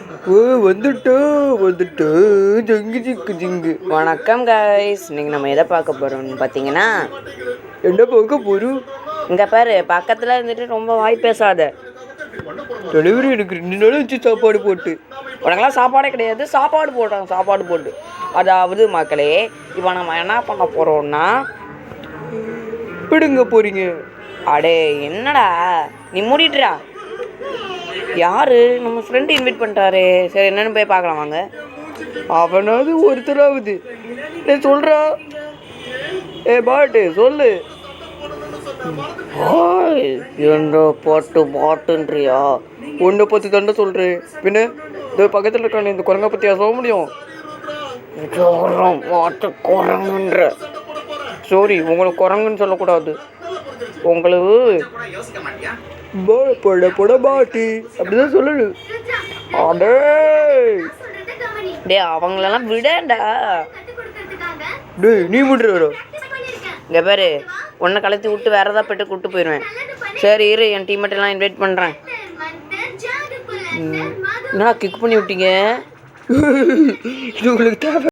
ஓ வந்துட்டோம் ஜங்கு ஜிங்கு ஜிங்கு. வணக்கம் கைஸ், இன்னைக்கு நம்ம எதை பார்க்க போகிறோம்னு பார்த்தீங்கன்னா, என்ன பார்க்க போகிறோம்? இங்கே பாரு, பக்கத்தில் இருந்துட்டு ரொம்ப வாய் பேசாத. டெலிவரி எனக்கு 2 நாள் வச்சு சாப்பாடு போட்டு. உனக்கெல்லாம் சாப்பாடே கிடையாது, சாப்பாடு போட்டு. அதாவது மக்களே, இப்போ நம்ம என்ன பண்ண போகிறோம்னா, பிடுங்க போகிறீங்க. அடே என்னடா நீ மூடிட்டுறா. யாரு நம்ம ஃப்ரெண்டு இன்வைட் பண்ணிட்டாரு. சரி, என்னென்னு போய் பார்க்கலாம் வாங்க. அவனாவது ஒருத்தராவது சொல்கிறா. பாட்டு சொல்லு. என்ன பாட்டுன்றியா? உன்னை பற்றி தாண்டா சொல்கிறேன். பின்ன இந்த பக்கத்தில் இருக்கான இந்த குரங்கை பற்றியா சொல்ல முடியும்? பாட்டு குரங்குன்ற. சாரி, உங்களுக்கு குரங்குன்னு சொல்லக்கூடாது. உங்களுக்கு போட பாட்டி அப்படிதான் சொல்லணும். அடே டே, அவங்களெல்லாம் விடண்டா. டே நீ முடுற. இங்கே பேர் ஒன்றை கலத்தி விட்டு வேறு ஏதாவது போய்ட்டு கூப்பிட்டு போயிடுவேன். சரி இரு, என் டீம்மேட்டெல்லாம் இன்வைட் பண்ணுறேன். என்னடா கிக் பண்ணி விட்டீங்க? இது உங்களுக்கு தேவை.